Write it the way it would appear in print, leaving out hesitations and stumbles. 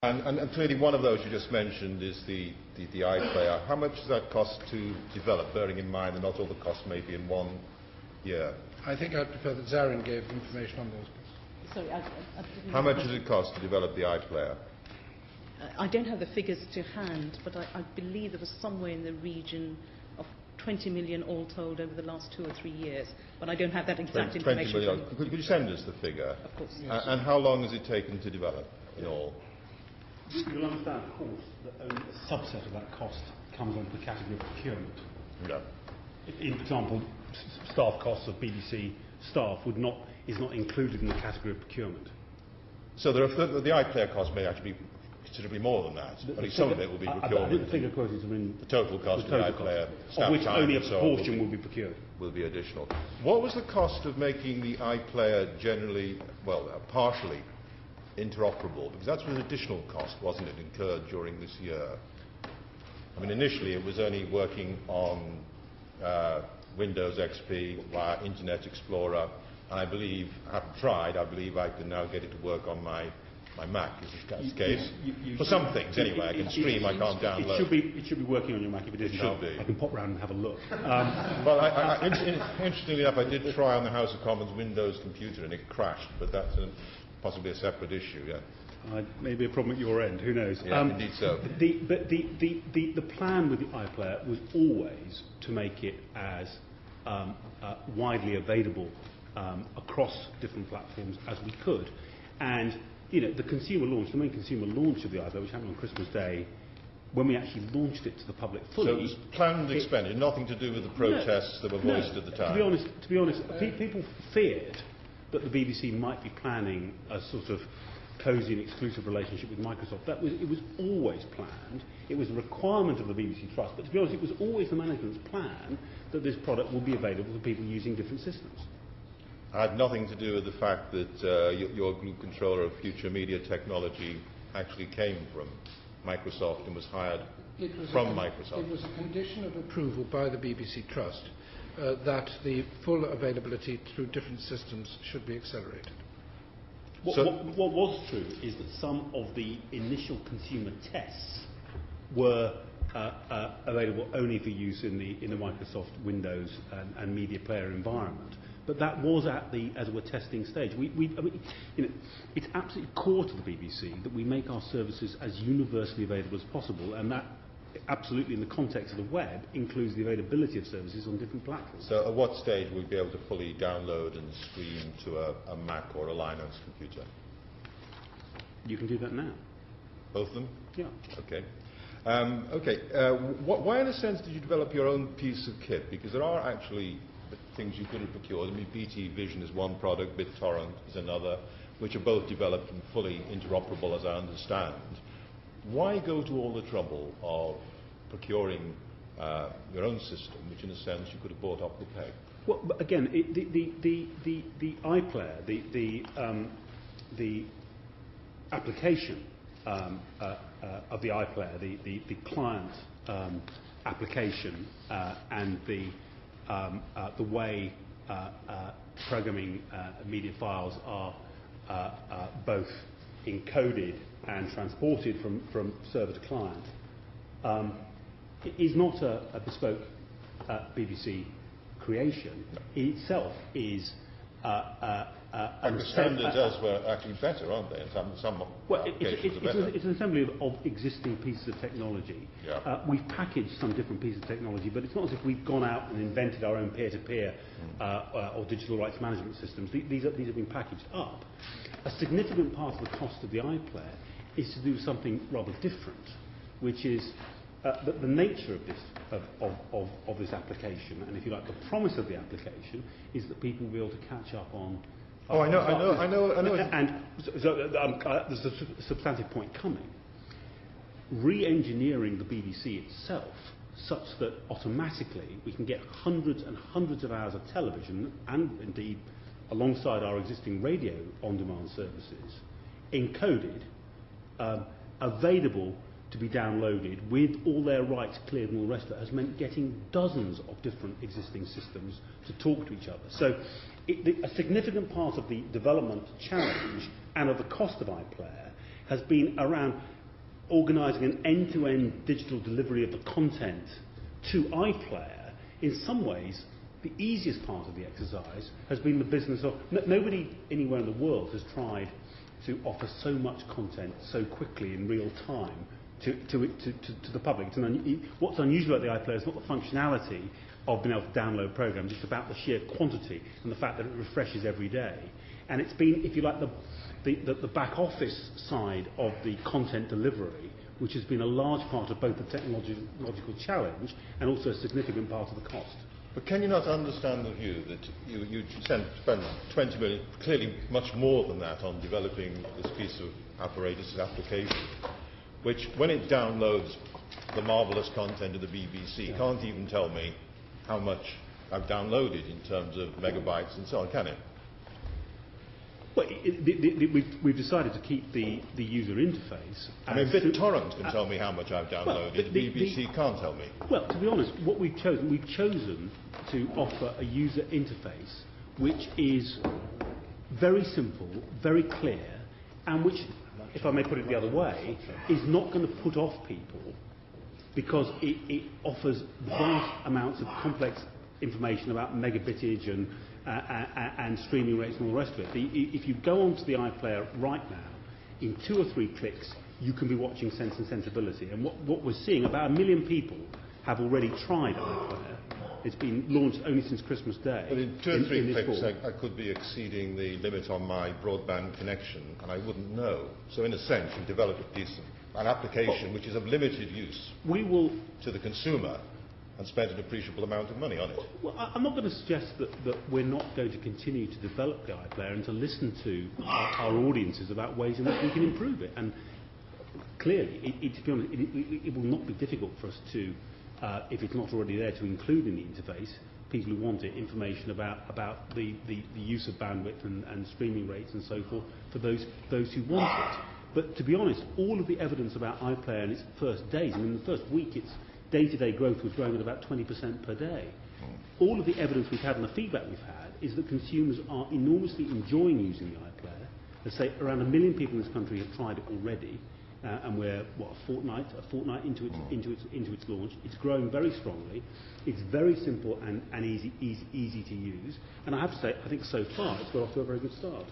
And clearly one of those you just mentioned is the iPlayer. How much does that cost to develop, bearing in mind that not all the costs may be in 1 year? I think I'd prefer that Zarin gave information on those. Sorry, how much does it cost to develop the iPlayer? I don't have the figures to hand, but I believe there was somewhere in the region of 20 million all told over the last 2 or 3 years, but I don't have that exact 20 information. million. Could you send us the figure? Of course. Yes. And how long has it taken to develop in all? You'll understand, of course, that only a subset of that cost comes onto the category of procurement. Yeah. In, for example, staff costs of BBC staff is not included in the category of procurement. So the iPlayer cost may actually be considerably more than that. At least some of it will be procurement. I think the figure quoted are in the total cost of the iPlayer, of which only a proportion will be procured. Will be additional. What was the cost of making the iPlayer generally, partially interoperable? Because that's an additional cost, wasn't it, incurred during this year? I mean, initially it was only working on Windows XP via Internet Explorer, and I believe I can now get it to work on my Mac. Is this the case? For some things, anyway. I can stream, I can't download. It should be working on your Mac if it isn't. It should be. I can pop round and have a look. Well, interestingly enough, I did try on the House of Commons Windows computer and it crashed, but that's possibly a separate issue, yeah. Maybe a problem at your end, who knows? Yeah, indeed so. The plan with the iPlayer was always to make it as widely available across different platforms as we could. And the main consumer launch of the iPlayer, which happened on Christmas Day, when we actually launched it to the public fully. So it was planned expenditure, nothing to do with the protests that were voiced at the time. To be honest, people feared that the BBC might be planning a sort of cosy and exclusive relationship with Microsoft. It was always planned. It was a requirement of the BBC Trust, but to be honest, it was always the management's plan that this product will be available for people using different systems. It had nothing to do with the fact that your group controller of future media technology actually came from Microsoft and was hired from Microsoft. It was a condition of approval by the BBC Trust that the full availability through different systems should be accelerated. What was true is that some of the initial consumer tests were available only for use in the Microsoft Windows and Media Player environment. But that was at the, as it were, testing stage. It's absolutely core to the BBC that we make our services as universally available as possible, and that absolutely, in the context of the web, includes the availability of services on different platforms. So at what stage will we be able to fully download and stream to a Mac or a Linux computer? You can do that now. Both of them? Yeah. Okay. Why, in a sense, did you develop your own piece of kit? Because there are actually things you could have procured. I mean, BT Vision is one product, BitTorrent is another, which are both developed and fully interoperable, as I understand. Why go to all the trouble of procuring your own system, which in a sense you could have bought off the peg? Well, again, the iPlayer, the application of the iPlayer, the client application, and the way programming media files are both encoded and transported from server to client is not a bespoke BBC creation. It itself is and the standards elsewhere are actually better, aren't they? In some it's an assembly of existing pieces of technology. Yeah. We've packaged some different pieces of technology, but it's not as if we've gone out and invented our own peer-to-peer or digital rights management systems. These have been packaged up. A significant part of the cost of the iPlayer is to do something rather different, which is the nature of this application, and if you like, the promise of the application is that people will be able to catch up on. I know. And there's a substantive point coming. Re-engineering the BBC itself, such that automatically we can get hundreds and hundreds of hours of television, and indeed alongside our existing radio on-demand services, encoded, available to be downloaded with all their rights cleared and all the rest of it, has meant getting dozens of different existing systems to talk to each other. So a significant part of the development challenge and of the cost of iPlayer has been around organising an end-to-end digital delivery of the content to iPlayer. In some ways, the easiest part of the exercise has been the business of... nobody anywhere in the world has tried to offer so much content so quickly in real time to the public. What's unusual about the iPlayer is not the functionality of being able to download programs, it's about the sheer quantity and the fact that it refreshes every day. And it's been, if you like, the back office side of the content delivery, which has been a large part of both the technological challenge and also a significant part of the cost. But can you not understand the view that you spend 20 million, clearly much more than that, on developing this piece of apparatus application, which, when it downloads the marvellous content of the BBC, can't even tell me how much I've downloaded in terms of megabytes and so on, can it? Well, we've decided to keep the user interface. I mean, BitTorrent can tell me how much I've downloaded. Well, the BBC can't tell me. Well, to be honest, what we've chosen to offer a user interface which is very simple, very clear, and which, if I may put it the other way, is not going to put off people because it offers vast amounts of complex information about megabitage and streaming rates and all the rest of it. If you go onto the iPlayer right now, in 2 or 3 clicks, you can be watching Sense and Sensibility. And what we're seeing, about 1 million people have already tried iPlayer. It's been launched only since Christmas Day. But in 2 or 3 clicks, I could be exceeding the limit on my broadband connection, and I wouldn't know. So, in a sense, you've developed an application which is of limited use to the consumer, and spent an appreciable amount of money on it. Well, I'm not going to suggest that we're not going to continue to develop the iPlayer and to listen to our audiences about ways in which we can improve it. And clearly, to be honest, it will not be difficult for us to, if it's not already there, to include in the interface people who want it, information about the use of bandwidth and streaming rates and so forth for those who want it. But to be honest, all of the evidence about iPlayer in its first days, I mean, in the first week, its day-to-day growth was growing at about 20% per day. All of the evidence we've had and the feedback we've had is that consumers are enormously enjoying using the iPlayer. Let's say around 1 million people in this country have tried it already, and we're a fortnight into its launch. It's growing very strongly. It's very simple and easy to use. And I have to say, I think so far it's got off to a very good start.